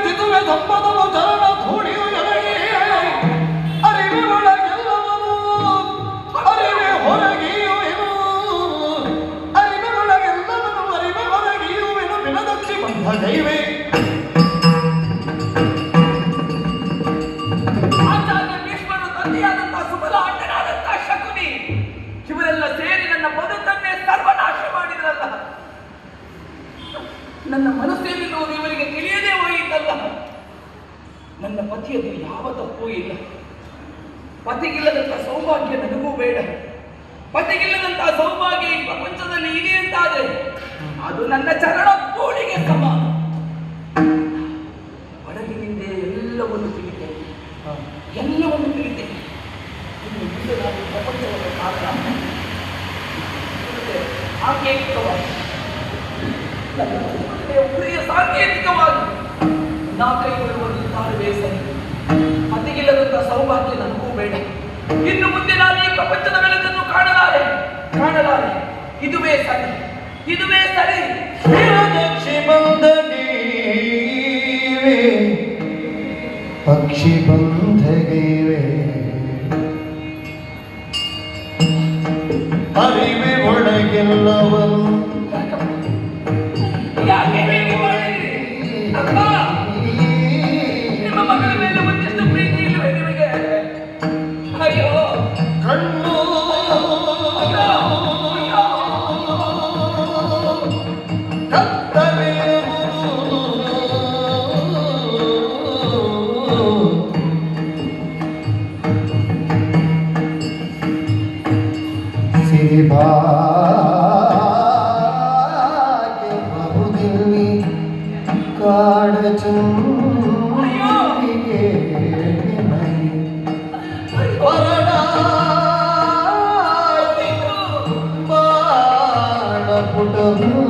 ತಿದುವೆ ದಂಪದವು ಚರಣ ಧೂಳಿಯು ಎನಗೆ ಅರಿವೆ ಒಳಗೆಲ್ಲವನು ಅರಿವೆ ಹೊರಗಿಯುವೆನು ಅರಿವೆ ಒಳಗೆಲ್ಲವನು ಅರಿವೆ ಹೊರಗಿಯುವೆನು ಬಿನದಚ್ಚಿ ಬಂಧ ದೈವೇ ಆಚಾರ್ಯ ಭೀಷ್ಮರು ತಂದೆಯಾದಂತಹ ಸುಬಲ ಅಣ್ಣನಾದಂತಹ ಶಕುನಿ ಇವರೆಲ್ಲ ಸೇರಿ ನನ್ನ ಬದುಕನ್ನೇ ಸರ್ವನಾಶ ಮಾಡಿದ್ರಲ್ಲ. ನನ್ನ ಮನಸ್ಸೇನಿರುವುದು ಇವರಿಗೆ ತಿಳಿಯದೇ ಹೋಯಿತಲ್ಲ. ನನ್ನ ಪತಿಯದು ಯಾವ ತಪ್ಪೂ ಇಲ್ಲ. ಪತಿಗಿಲ್ಲದಂತಹ ಸೌಭಾಗ್ಯ ನನಗೂ ಬೇಡ. ಪತಿಗಿಲ್ಲದಂತಹ ಸೌಭಾಗ್ಯ ಈ ಪ್ರಪಂಚದಲ್ಲಿ ಇದೆ ಅಂತಾದ್ರೆ ಅದು ನನ್ನ ಚರಣ ಧೂಳಿಗೆ ಸಮಾನ. ಒಳಗಿನಿಂದ ಎಲ್ಲವನ್ನು ತಿಳಿತೇನೆ, ಎಲ್ಲವನ್ನು ತಿಳಿತೇನೆ. ಇನ್ನು ಮುಂದೆ ನಾನು ಪ್ರಪಂಚವನ್ನು ಕಾರಣ ಸಾಂಕೇತಿಕವಾಗಿ ಪ್ರಿಯ ಸಾಂಕೇತಿಕವಾಗಿ ನಾ ಕೈಗೊಳ್ಳುವ ನಿರ್ಧಾರವೇ ಸರಿ. ಪತಿಗಿಲ್ಲದಂತಹ ಸೌಭಾಗ್ಯ ನನಗೂ ಬೇಡ. ಇನ್ನು ಮುಂದೆ ನಾನು ಈ ಪ್ರಪಂಚದ ಬೆಳಕನ್ನು ಕಾಣಲಾರೆ. ಇದುವೇ ಸರಿ, ಇದುವೇ ಸರಿ. ಪಕ್ಷಿ ಬಂಧಗಿವೆ ಅರಿವೆ ಒಳಗೆಲ್ಲವನು ಯಾಕೆ ಹೀಗೆ ಮಾಡಿದ್ರಿ ಅಪ್ಪ? ನಿಮ್ಮ ಮಗಳ ಮೇಲೆ ಒಂದಿಷ್ಟು ಪ್ರೀತಿ ಇಲ್ಲವೇ ನಿಮಗೆ? ಅಯ್ಯೋ ಕಣ್ಣು ಭಾಗ್ಯ ಬಹುದಿಲ್ಲಿ ಕಾಡ ಚುಂಬಿಗೆ ಬಾಣ ಪುಟವು